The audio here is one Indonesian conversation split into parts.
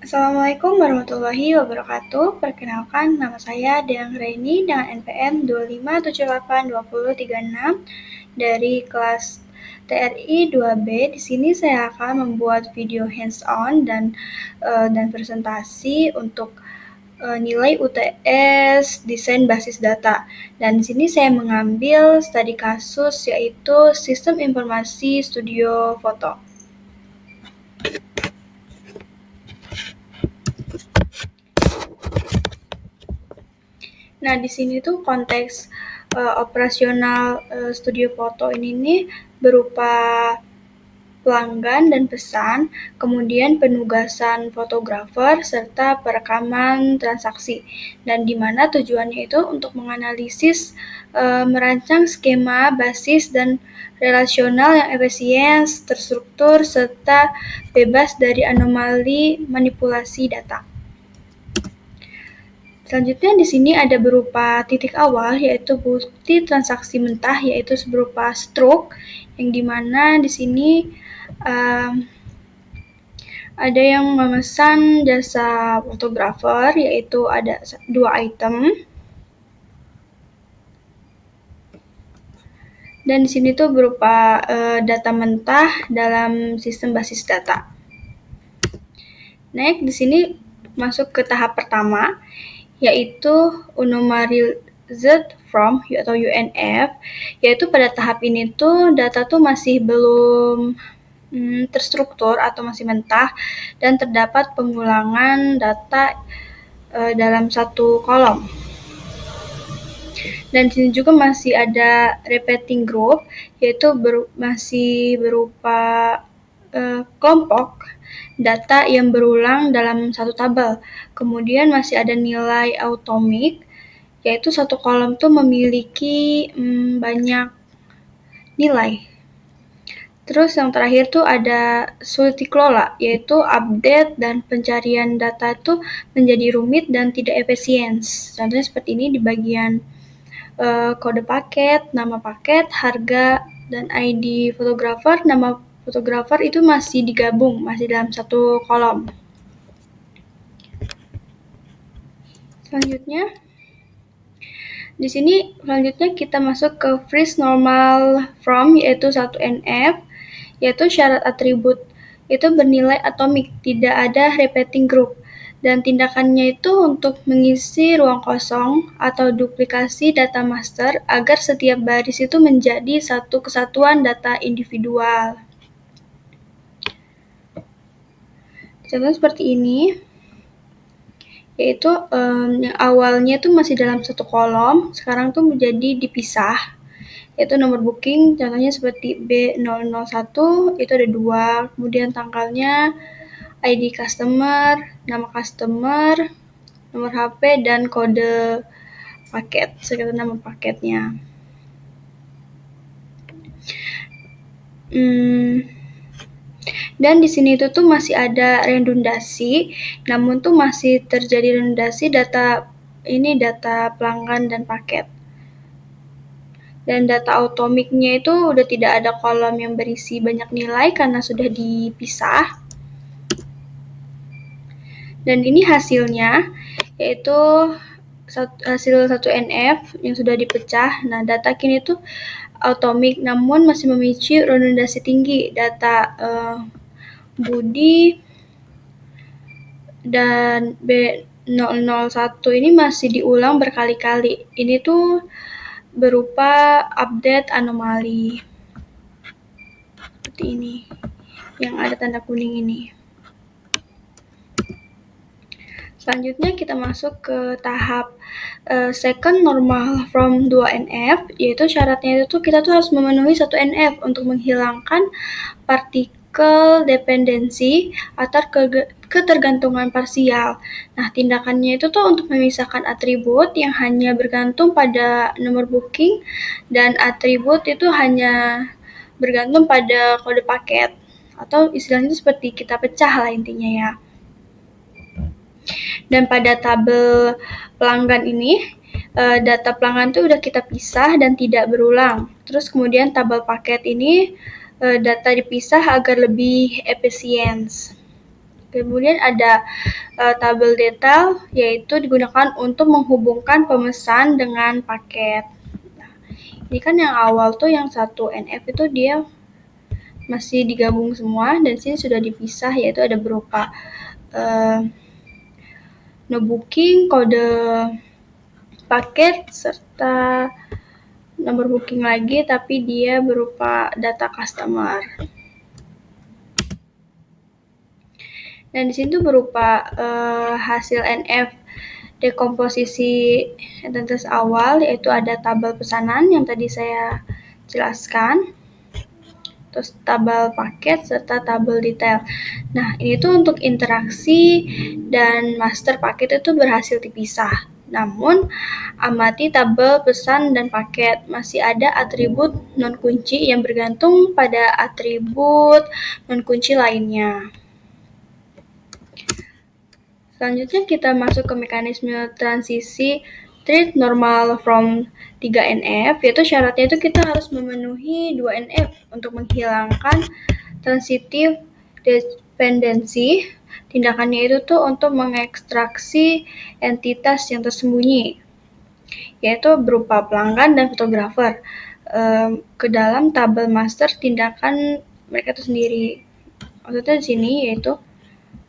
Assalamualaikum warahmatullahi wabarakatuh. Perkenalkan, nama saya Deang Reni dengan NPM 25782036 dari kelas TRI 2B. Di sini saya akan membuat video hands-on dan presentasi untuk nilai UTS desain basis data. Dan di sini saya mengambil studi kasus yaitu Sistem Informasi Studio Foto. Nah, di sini tuh konteks operasional studio foto ini nih berupa pelanggan dan pesan, kemudian penugasan fotografer, serta perekaman transaksi. Dan di mana tujuannya itu untuk menganalisis, merancang skema basis dan relasional yang efisien, terstruktur, serta bebas dari anomali manipulasi data. Selanjutnya di sini ada berupa titik awal, yaitu bukti transaksi mentah, yaitu berupa stroke, yang dimana di sini ada yang memesan jasa fotografer, yaitu ada 2 item. Dan di sini tuh berupa data mentah dalam sistem basis data. Next, di sini masuk ke tahap pertama, yaitu Unnumerized Form atau UNF, yaitu pada tahap ini tuh data tuh masih belum terstruktur atau masih mentah dan terdapat pengulangan data dalam satu kolom. Dan di sini juga masih ada repeating group, yaitu masih berupa kelompok data yang berulang dalam satu tabel. Kemudian masih ada nilai atomic, yaitu satu kolom tuh memiliki banyak nilai. Terus yang terakhir tuh ada sulit dikelola, yaitu update dan pencarian data tuh menjadi rumit dan tidak efisien. Contohnya seperti ini di bagian kode paket, nama paket, harga, dan ID fotografer. Nama fotografer itu masih digabung, masih dalam satu kolom. Selanjutnya, di sini selanjutnya kita masuk ke Freeze Normal From, yaitu 1NF, yaitu syarat atribut itu bernilai atomik, tidak ada repeating group. Dan tindakannya itu untuk mengisi ruang kosong atau duplikasi data master agar setiap baris itu menjadi satu kesatuan data individual. Contohnya seperti ini, yaitu yang awalnya tuh masih dalam satu kolom, sekarang tuh menjadi dipisah, yaitu nomor booking, contohnya seperti B001, itu ada 2, kemudian tanggalnya, ID customer, nama customer, nomor HP, dan kode paket, serta nama paketnya. Dan di sini itu tuh masih ada redundasi, namun tuh masih terjadi redundasi data pelanggan dan paket. Dan data automicnya itu udah tidak ada kolom yang berisi banyak nilai karena sudah dipisah. Dan ini hasilnya, yaitu hasil 1NF yang sudah dipecah. Nah, data kini tuh atomic namun masih memicu redundasi tinggi. Data Budi dan B001 ini masih diulang berkali-kali. Ini tuh berupa update anomali. Seperti ini, yang ada tanda kuning ini. Selanjutnya kita masuk ke tahap second normal from 2NF, yaitu syaratnya itu kita tuh harus memenuhi 1NF untuk menghilangkan partikel dependensi atau ketergantungan parsial. Nah, tindakannya itu tuh untuk memisahkan atribut yang hanya bergantung pada nomor booking dan atribut itu hanya bergantung pada kode paket, atau istilahnya itu seperti kita pecah lah intinya ya. Dan pada tabel pelanggan ini, data pelanggan itu udah kita pisah dan tidak berulang. Terus kemudian tabel paket ini data dipisah agar lebih efisien. Kemudian ada tabel detail, yaitu digunakan untuk menghubungkan pemesan dengan paket. Nah, ini kan yang awal tuh yang 1NF itu dia masih digabung semua, dan sini sudah dipisah, yaitu ada berupa no booking, kode paket, serta nomor booking lagi, tapi dia berupa data customer. Dan di sini tuh berupa hasil NF dekomposisi entitas awal, yaitu ada tabel pesanan yang tadi saya jelaskan, terus tabel paket, serta tabel detail. Nah, ini tuh untuk interaksi dan master paket itu berhasil dipisah. Namun, amati tabel pesan dan paket. Masih ada atribut non-kunci yang bergantung pada atribut non-kunci lainnya. Selanjutnya kita masuk ke mekanisme transisi treat normal from 3NF, yaitu syaratnya itu kita harus memenuhi 2NF untuk menghilangkan transitive dependency. Tindakannya itu tuh untuk mengekstraksi entitas yang tersembunyi, yaitu berupa pelanggan dan fotografer ke dalam tabel master tindakan mereka itu sendiri. Maksudnya di sini yaitu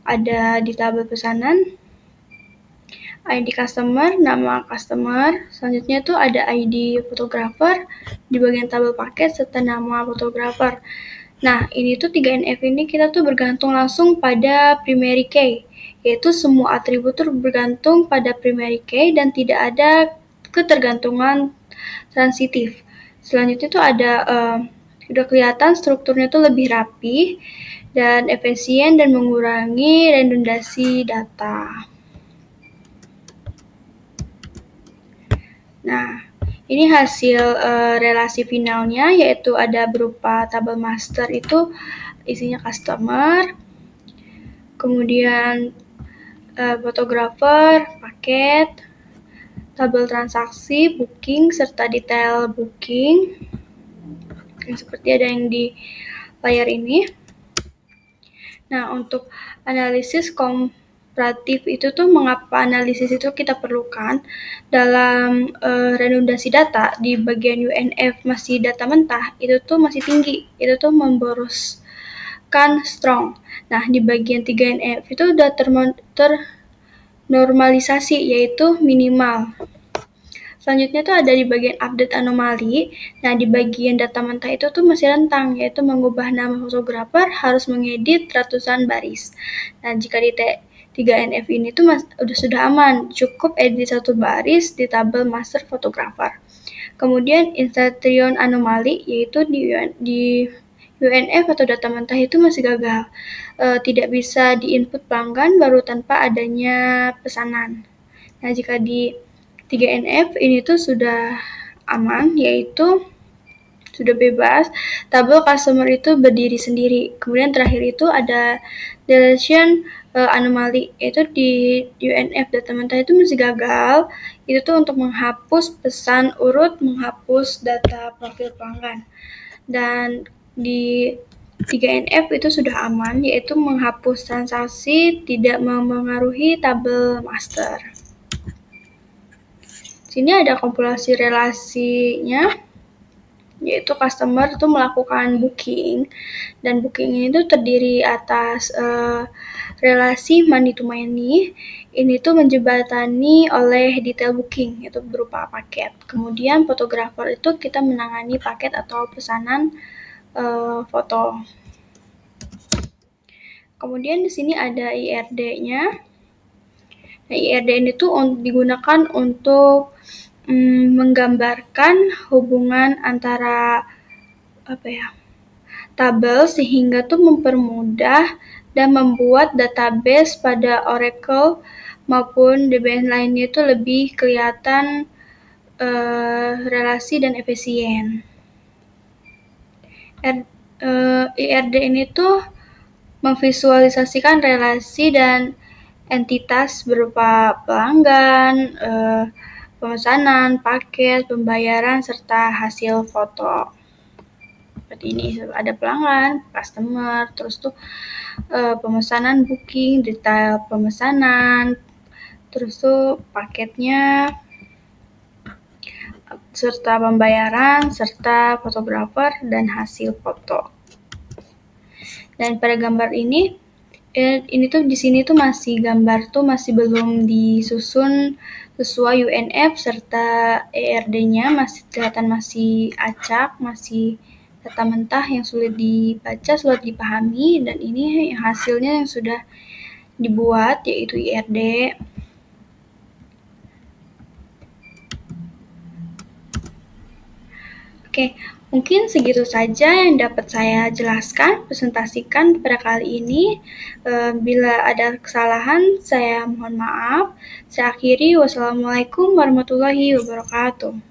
ada di tabel pesanan ID customer, nama customer, selanjutnya tuh ada ID fotografer di bagian tabel paket serta nama fotografer. Nah, ini tuh 3NF ini kita tuh bergantung langsung pada primary key, yaitu semua atribut tuh bergantung pada primary key dan tidak ada ketergantungan transitif. Selanjutnya tuh ada udah kelihatan strukturnya tuh lebih rapi dan efisien dan mengurangi redundasi data. Nah, ini hasil relasi finalnya, yaitu ada berupa tabel master itu isinya customer, kemudian fotografer, paket, tabel transaksi, booking, serta detail booking. Yang seperti ada yang di layar ini. Nah, untuk analisis komparatif itu tuh mengapa analisis itu kita perlukan dalam redundasi data di bagian UNF masih data mentah, itu tuh masih tinggi, itu tuh memboroskan strong. Nah, di bagian 3NF itu udah ternormalisasi, yaitu minimal. Selanjutnya tuh ada di bagian update anomali. Nah, di bagian data mentah itu tuh masih rentang, yaitu mengubah nama fotografer harus mengedit ratusan baris. Nah, jika di 3NF ini tuh sudah aman, cukup edit satu baris di tabel master fotografer. Kemudian insertion anomali, yaitu di UNF atau data mentah itu masih gagal. Tidak bisa diinput pelanggan baru tanpa adanya pesanan. Nah, jika di 3NF ini tuh sudah aman, yaitu sudah bebas, tabel customer itu berdiri sendiri. Kemudian terakhir itu ada deletion anomali, yaitu di UNF data mentah itu masih gagal. Itu tuh untuk menghapus pesan urut, menghapus data profil pelanggan. Dan di 3NF itu sudah aman, yaitu menghapus transaksi tidak mempengaruhi tabel master. Sini ada kompilasi relasinya, yaitu customer itu melakukan booking, dan booking ini tuh terdiri atas relasi money to money. Ini tuh menjembatani oleh detail booking, yaitu berupa paket. Kemudian fotografer itu kita menangani paket atau pesanan foto. Kemudian di sini ada IRD-nya. Nah, IRD ini tuh digunakan untuk menggambarkan hubungan antara tabel sehingga tuh mempermudah dan membuat database pada Oracle maupun DBS lainnya itu lebih kelihatan relasi dan efisien. IRD ini tuh memvisualisasikan relasi dan entitas berupa pelanggan, pemesanan, paket, pembayaran, serta hasil foto. seperti ini. Ada pelanggan, customer, terus tuh pemesanan, booking, detail pemesanan, terus tuh paketnya, serta pembayaran, serta fotografer dan hasil foto. Dan pada gambar ini tuh di sini tuh masih gambar tuh masih belum disusun sesuai UNF serta ERD-nya masih kelihatan masih acak, masih data mentah yang sulit dibaca, sulit dipahami, dan ini hasilnya yang sudah dibuat yaitu IRD. Oke, mungkin segitu saja yang dapat saya jelaskan, presentasikan pada kali ini. Bila ada kesalahan, saya mohon maaf. Saya akhiri, wassalamualaikum warahmatullahi wabarakatuh.